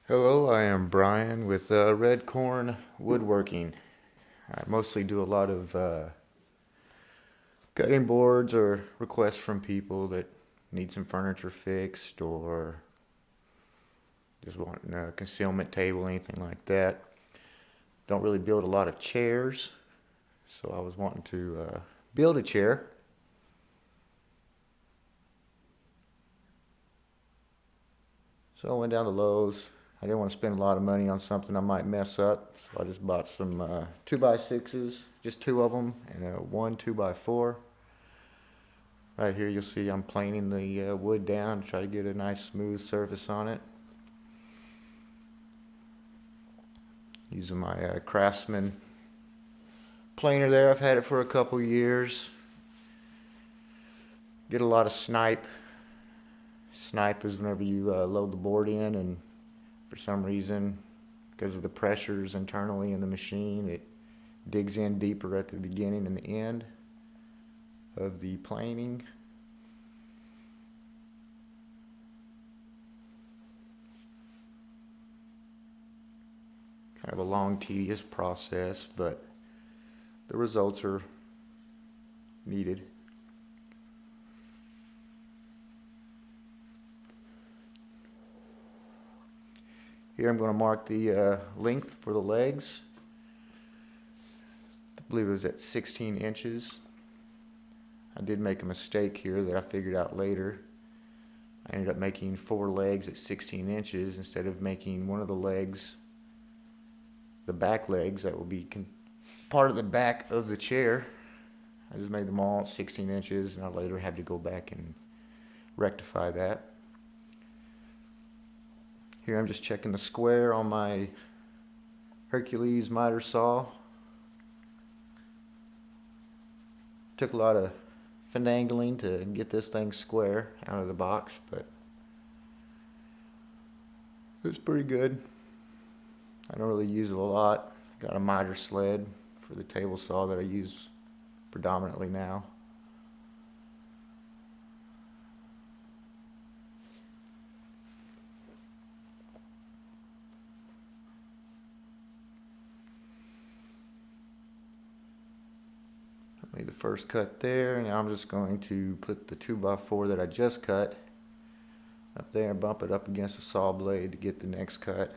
Hello, I am Brian with Red Corn Woodworking. I mostly do a lot of cutting boards or requests from people that need some furniture fixed or just want a concealment table, anything like that. Don't really build a lot of chairs, so I was wanting to build a chair. So I went down to Lowe's. I didn't want to spend a lot of money on something I might mess up, so I just bought some 2x6s, just two of them, and one 2x4. Right here you'll see I'm planing the wood down to try to get a nice smooth surface on it. Using my Craftsman planer there. I've had it for a couple years. Get a lot of snipe. Snipe is whenever you load the board in, and for some reason, because of the pressures internally in the machine, it digs in deeper at the beginning and the end of the planing. Kind of a long, tedious process, but the results are needed. Here I'm going to mark the length for the legs. I believe it was at 16 inches. I did make a mistake here that I figured out later. I ended up making 4 legs at 16 inches instead of making one of the legs, the back legs that will be part of the back of the chair. I just made them all 16 inches, and I later had to go back and rectify that. Here I'm just checking the square on my Hercules miter saw. Took a lot of finagling to get this thing square out of the box, but it's pretty good. I don't really use it a lot. Got a miter sled for the table saw that I use predominantly now. Made the first cut there, and now I'm just going to put the 2x4 that I just cut up there and bump it up against the saw blade to get the next cut.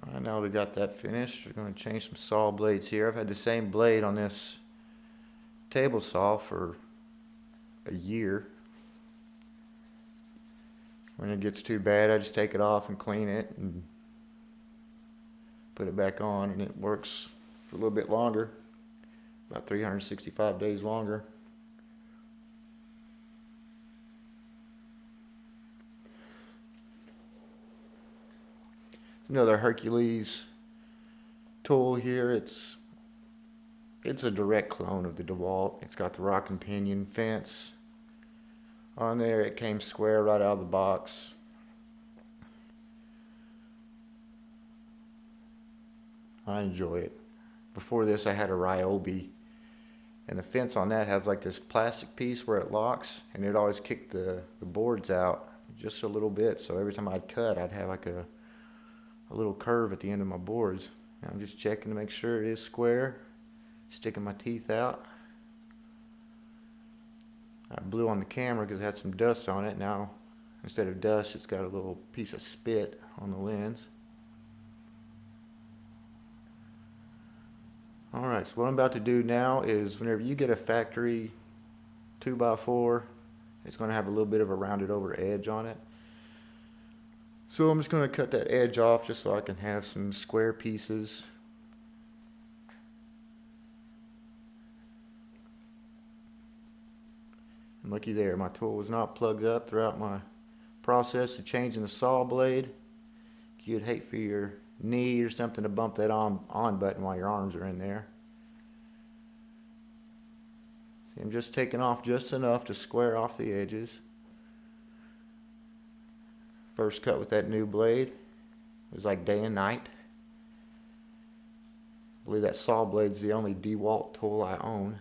Alright, now we got that finished. We're going to change some saw blades here. I've had the same blade on this table saw for a year. When it gets too bad, I just take it off and clean it and put it back on, and it works for a little bit longer, about 365 days longer. Another Hercules tool here. It's a direct clone of the DeWalt. It's got the rock and pinion fence on there. It came square right out of the box. I enjoy it. Before this I had a Ryobi, and the fence on that has like this plastic piece where it locks, and it always kicked the boards out just a little bit, so every time I'd cut I'd have like a little curve at the end of my boards. Now I'm just checking to make sure it is square, sticking my teeth out. I blew on the camera because it had some dust on it. Now instead of dust, it's got a little piece of spit on the lens. Alright, so what I'm about to do now is, whenever you get a factory 2x4, it's going to have a little bit of a rounded over edge on it. So I'm just going to cut that edge off just so I can have some square pieces. And looky there, my tool was not plugged up throughout my process of changing the saw blade. You'd hate for your knee or something to bump that on button while your arms are in there. See, I'm just taking off just enough to square off the edges. First cut with that new blade. It was like day and night. I believe that saw blade's the only DeWalt tool I own.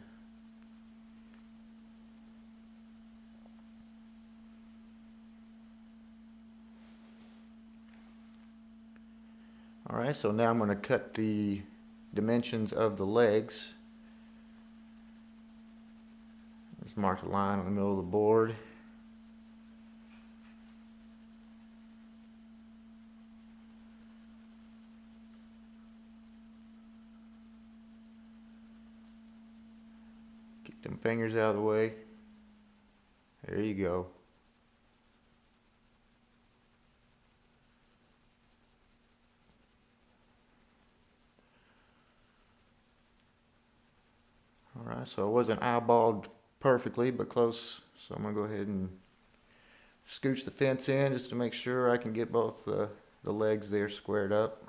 Alright, so now I'm going to cut the dimensions of the legs. Just mark a line in the middle of the board. Get them fingers out of the way. There you go. Alright, so it wasn't eyeballed perfectly, but close. So I'm going to go ahead and scooch the fence in just to make sure I can get both the legs there squared up.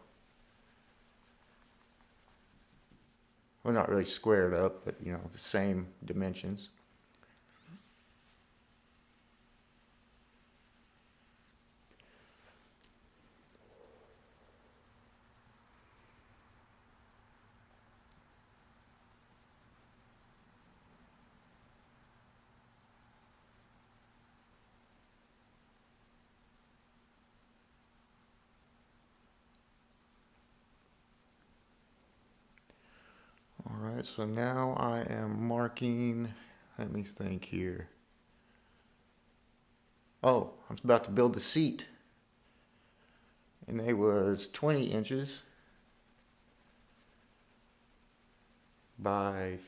Well, not really squared up, but you know, the same dimensions. Alright, so now I am marking, let me think here. Oh, I'm about to build the seat. And it was 20 inches by,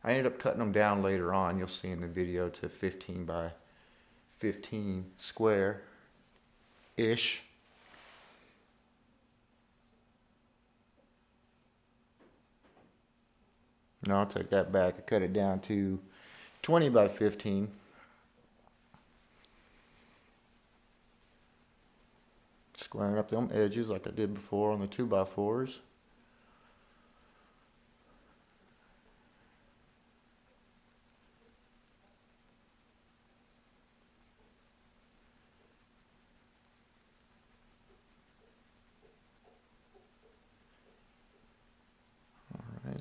I ended up cutting them down later on, you'll see in the video, to 15 by 15 square-ish. No, I'll take that back. I cut it down to 20 by 15. Squaring up them edges like I did before on the 2x4s.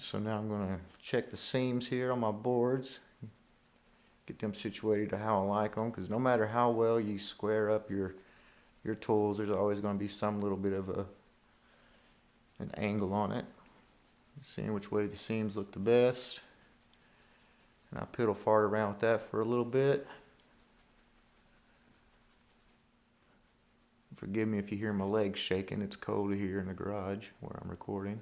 So now I'm going to check the seams here on my boards, get them situated to how I like them, because no matter how well you square up your tools, there's always going to be some little bit of an angle on it. Seeing which way the seams look the best, and I piddle fart around with that for a little bit. Forgive me if you hear my legs shaking, it's cold here in the garage where I'm recording.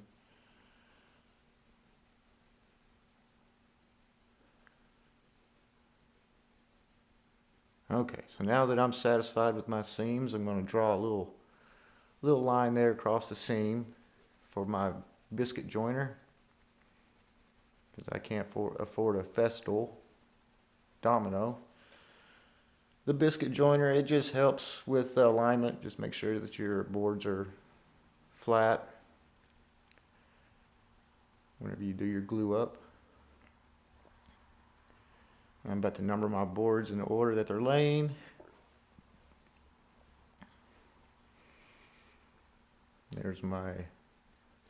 Okay, so now that I'm satisfied with my seams, I'm going to draw a little line there across the seam for my biscuit joiner, because I can't afford a Festool domino. The biscuit joiner, it just helps with alignment. Just make sure that your boards are flat whenever you do your glue up. I'm about to number my boards in the order that they're laying. There's my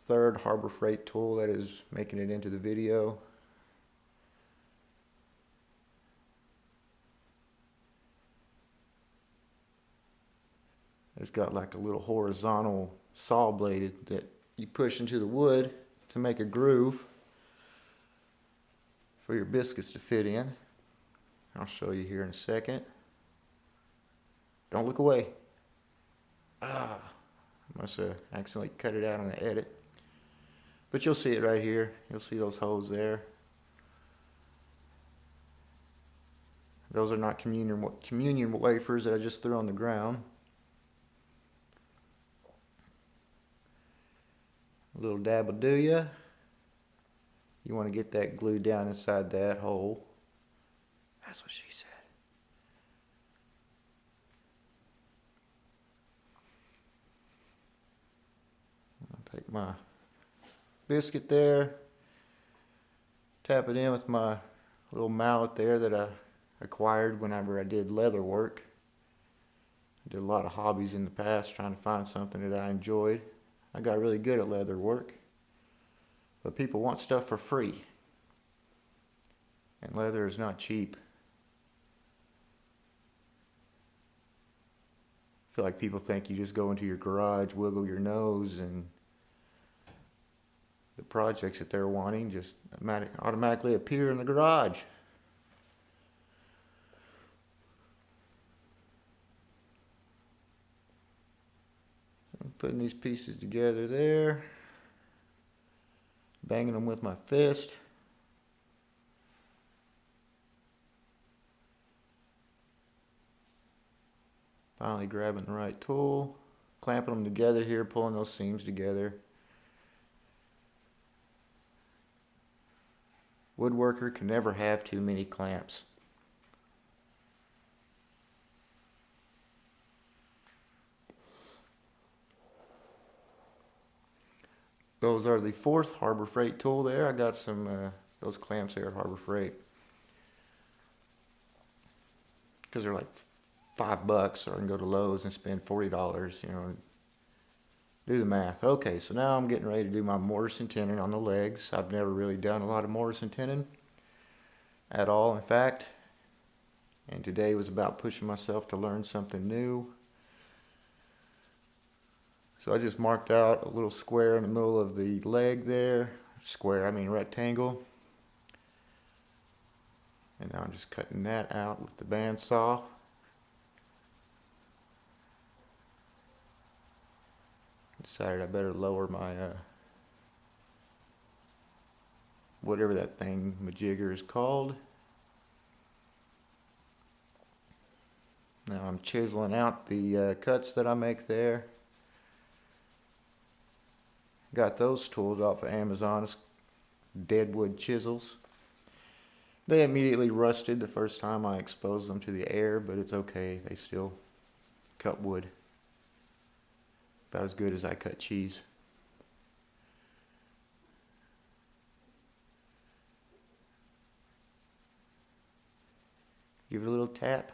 third Harbor Freight tool that is making it into the video. It's got like a little horizontal saw blade that you push into the wood to make a groove for your biscuits to fit in. I'll show you here in a second. Don't look away. I must have accidentally cut it out on the edit. But you'll see it right here. You'll see those holes there. Those are not communion wafers that I just threw on the ground. A little dab will do ya. You want to get that glued down inside that hole. That's what she said. I'll take my biscuit there, tap it in with my little mallet there that I acquired whenever I did leather work. I did a lot of hobbies in the past trying to find something that I enjoyed. I got really good at leather work, but people want stuff for free, and leather is not cheap. I feel like people think you just go into your garage, wiggle your nose, and the projects that they're wanting just automatically appear in the garage. I'm putting these pieces together there, banging them with my fist. Finally grabbing the right tool, clamping them together here, pulling those seams together. Woodworker can never have too many clamps. Those are the 4th Harbor Freight tool there. I got some those clamps there at Harbor Freight because they're like $5, or I can go to Lowe's and spend $40, you know, do the math. Okay, so now I'm getting ready to do my mortise and tenon on the legs. I've never really done a lot of mortise and tenon at all, in fact, and today was about pushing myself to learn something new. So I just marked out a little square in the middle of the leg there. Square, I mean rectangle. And now I'm just cutting that out with the bandsaw. Decided I better lower my whatever that thing majigger is called. Now I'm chiseling out the cuts that I make there. Got those tools off of Amazon. It's deadwood chisels. They immediately rusted the first time I exposed them to the air, but it's okay. They still cut wood. About as good as I cut cheese. Give it a little tap.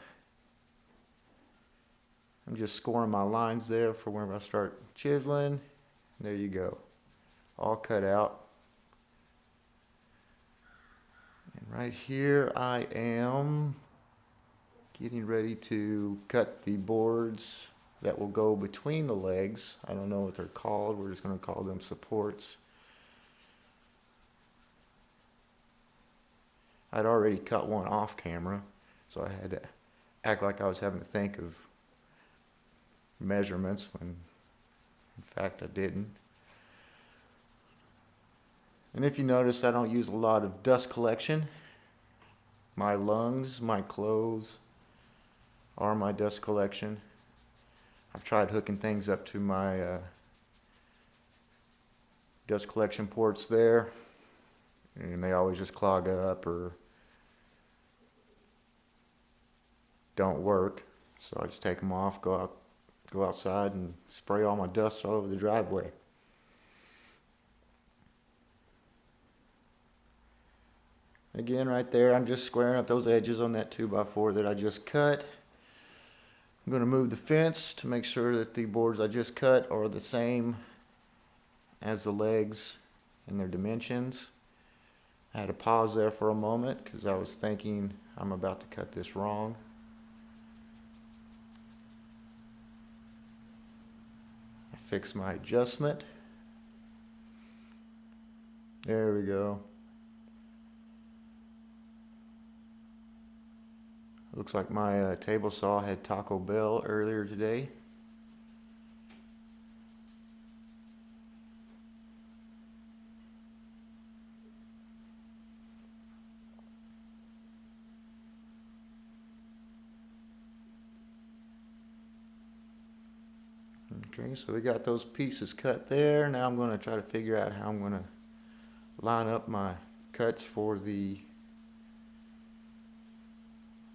I'm just scoring my lines there for when I start chiseling. There you go. All cut out. And right here I am getting ready to cut the boards that will go between the legs. I don't know what they're called. We're just going to call them supports. I'd already cut one off camera, so I had to act like I was having to think of measurements when in fact I didn't. And if you notice, I don't use a lot of dust collection. My lungs, my clothes are my dust collection. I've tried hooking things up to my dust collection ports there, and they always just clog up or don't work. So I just take them off, go outside and spray all my dust all over the driveway. Again, right there, I'm just squaring up those edges on that 2x4 that I just cut. I'm going to move the fence to make sure that the boards I just cut are the same as the legs in their dimensions. I had to pause there for a moment because I was thinking I'm about to cut this wrong. I fix my adjustment. There we go. Looks like my table saw had Taco Bell earlier today. Okay, so we got those pieces cut there. Now I'm going to try to figure out how I'm going to line up my cuts for the,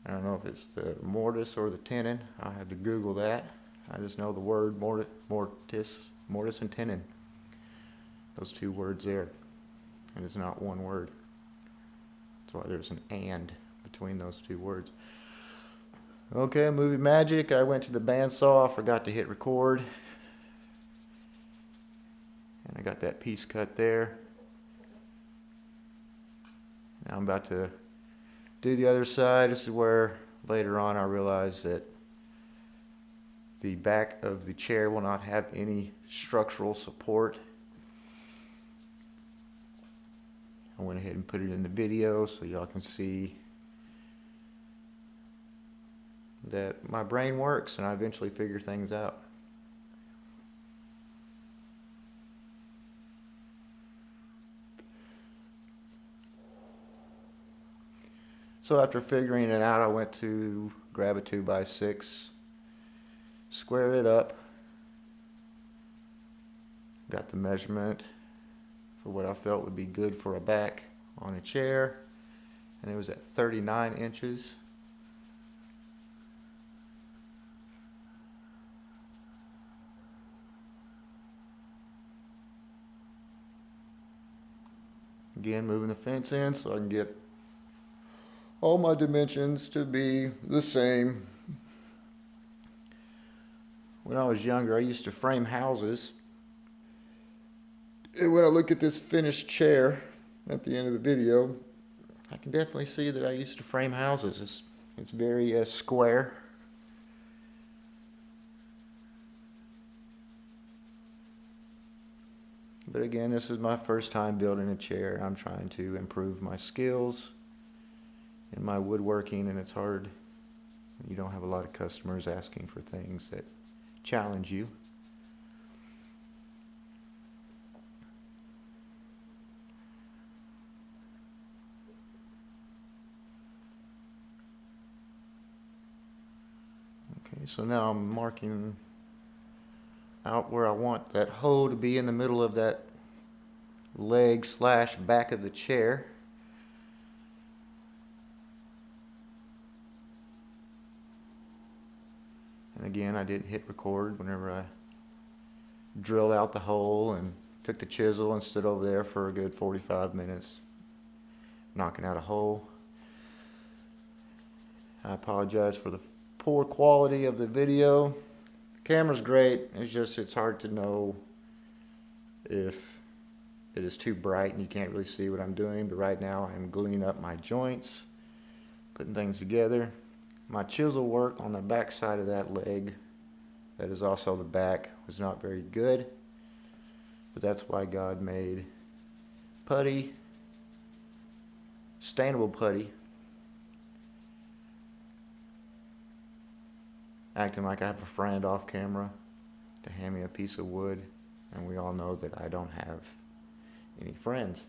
I don't know if it's the mortise or the tenon. I had to Google that. I just know the word mortise and tenon. Those two words there. And it's not one word. That's why there's an and between those two words. Okay, movie magic. I went to the bandsaw, forgot to hit record. And I got that piece cut there. Now I'm about to do the other side. This is where later on I realized that the back of the chair will not have any structural support. I went ahead and put it in the video so y'all can see that my brain works and I eventually figure things out. So after figuring it out, I went to grab a 2x6, square it up, got the measurement for what I felt would be good for a back on a chair, and it was at 39 inches. Again, moving the fence in so I can get all my dimensions to be the same. When I was younger, I used to frame houses. And when I look at this finished chair at the end of the video, I can definitely see that I used to frame houses. It's very square. But again, this is my first time building a chair. I'm trying to improve my skills in my woodworking, and it's hard. You don't have a lot of customers asking for things that challenge you. Okay, so now I'm marking out where I want that hole to be in the middle of that leg slash back of the chair. And again, I didn't hit record whenever I drilled out the hole and took the chisel and stood over there for a good 45 minutes knocking out a hole. I apologize for the poor quality of the video. Camera's great, it's hard to know if it is too bright and you can't really see what I'm doing, but right now I'm gluing up my joints, putting things together. My chisel work on the back side of that leg, that is also the back, was not very good, but that's why God made putty, stainable putty, acting like I have a friend off camera to hand me a piece of wood, and we all know that I don't have any friends.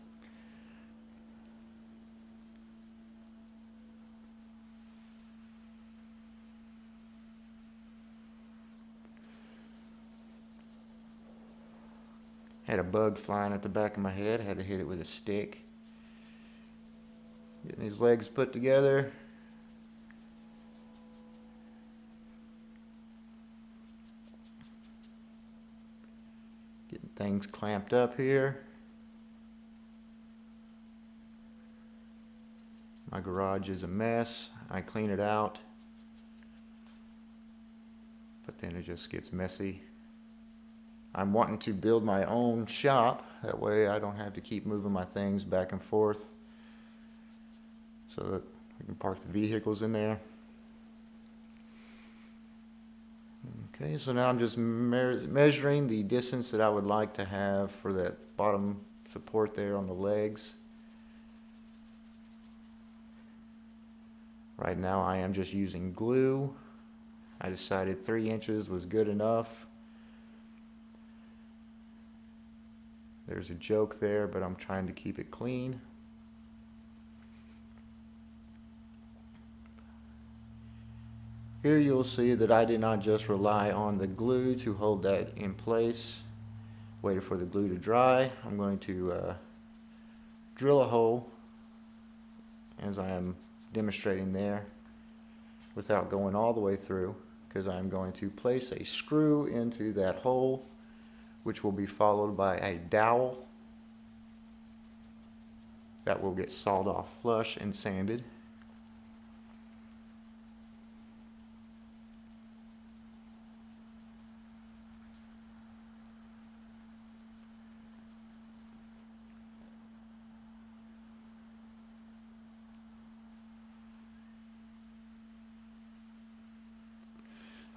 Had a bug flying at the back of my head, had to hit it with a stick. Getting these legs put together. Getting things clamped up here. My garage is a mess. I clean it out, but then it just gets messy. I'm wanting to build my own shop. That way I don't have to keep moving my things back and forth, so that we can park the vehicles in there. Okay, so now I'm just measuring the distance that I would like to have for that bottom support there on the legs. Right now I am just using glue. I decided 3 inches was good enough. There's a joke there, but I'm trying to keep it clean. Here you'll see that I did not just rely on the glue to hold that in place. Waited for the glue to dry. I'm going to drill a hole, as I am demonstrating there, without going all the way through, because I'm going to place a screw into that hole, which will be followed by a dowel that will get sawed off flush and sanded.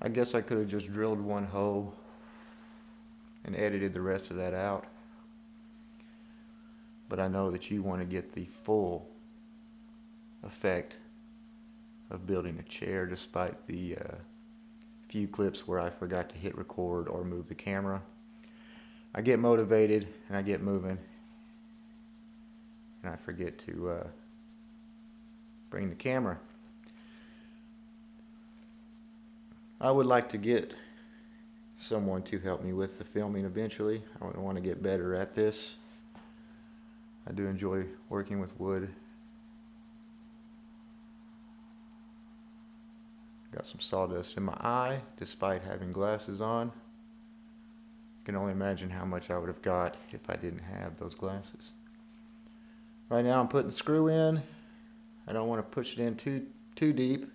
I guess I could have just drilled one hole and edited the rest of that out. But I know that you want to get the full effect of building a chair, despite the few clips where I forgot to hit record or move the camera. I get motivated and I get moving, and I forget to bring the camera. I would like to get someone to help me with the filming eventually. I want to get better at this. I do enjoy working with wood. Got some sawdust in my eye despite having glasses on. I can only imagine how much I would have got if I didn't have those glasses. Right now I'm putting the screw in. I don't want to push it in too deep.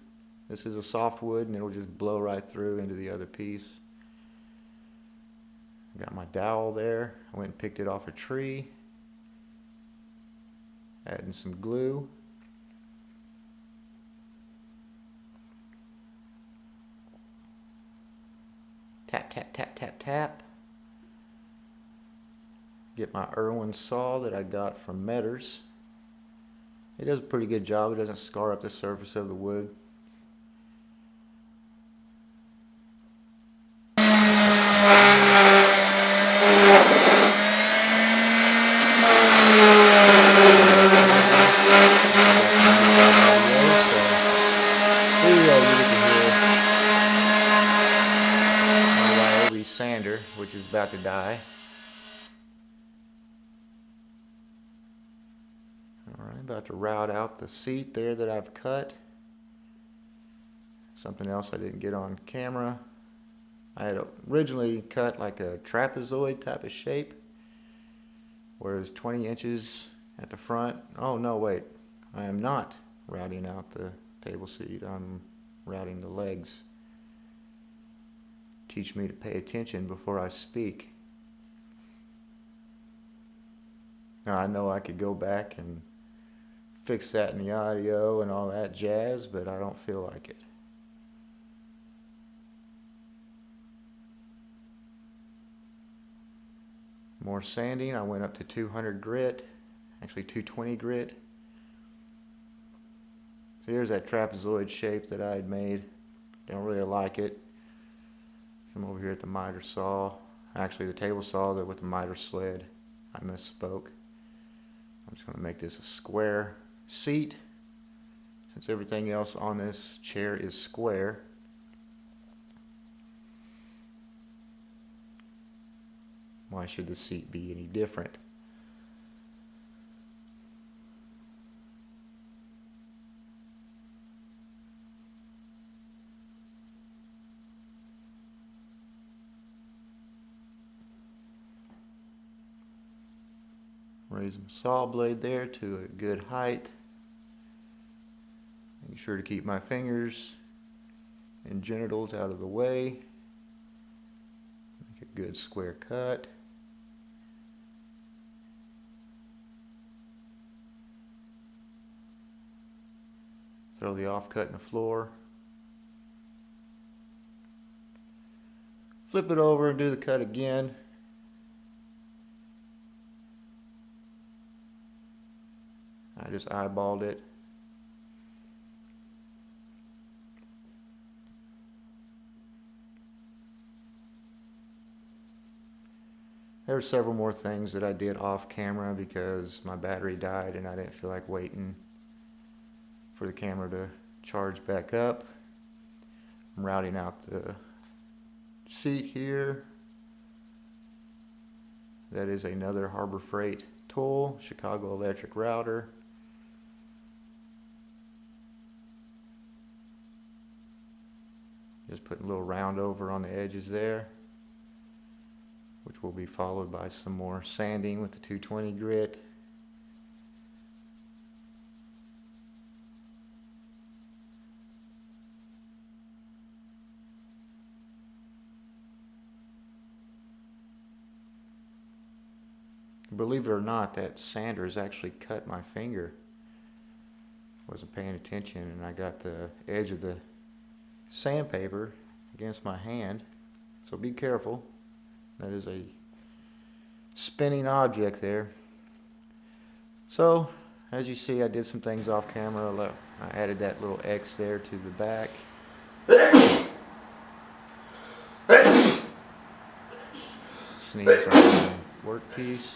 This is a soft wood and it'll just blow right through into the other piece. I got my dowel there. I went and picked it off a tree. Adding some glue. Tap, tap, tap, tap, tap. Get my Irwin saw that I got from Metters. It does a pretty good job. It doesn't scar up the surface of the wood. Sander, which is about to die. Alright, about to route out the seat there that I've cut. Something else I didn't get on camera. I had originally cut like a trapezoid type of shape, whereas 20 inches at the front. Oh no, wait, I am not routing out the table seat, I'm routing the legs. Teach me to pay attention before I speak. Now I know I could go back and fix that in the audio and all that jazz, but I don't feel like it. More sanding. I went up to 200 grit, actually 220 grit. So here's that trapezoid shape that I had made. Don't really like it. Come over here at the miter saw, actually the table saw that with the miter sled. I misspoke. I'm just going to make this a square seat, since everything else on this chair is square. Why should the seat be any different? Raise my saw blade there to a good height. Make sure to keep my fingers and genitals out of the way. Make a good square cut. Throw the offcut in the floor. Flip it over and do the cut again. I just eyeballed it. There were several more things that I did off camera because my battery died and I didn't feel like waiting for the camera to charge back up. I'm routing out the seat here. That is another Harbor Freight tool, Chicago Electric router. Just putting a little round over on the edges there, which will be followed by some more sanding with the 220 grit. Believe it or not, that sander has actually cut my finger. Wasn't paying attention, and I got the edge of the sandpaper against my hand, so be careful. That is a spinning object there. So, as you see, I did some things off camera. I added that little X there to the back. Sneeze right on the workpiece.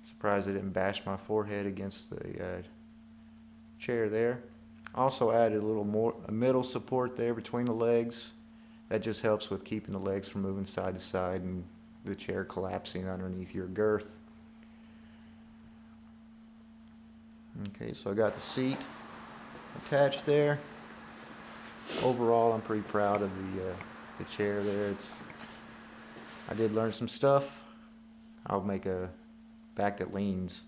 Surprised I didn't bash my forehead against the chair there. Also added a middle support there between the legs. That just helps with keeping the legs from moving side to side and the chair collapsing underneath your girth. Okay, so I got the seat attached there. Overall, I'm pretty proud of the chair there. I did learn some stuff. I'll make a back that leans.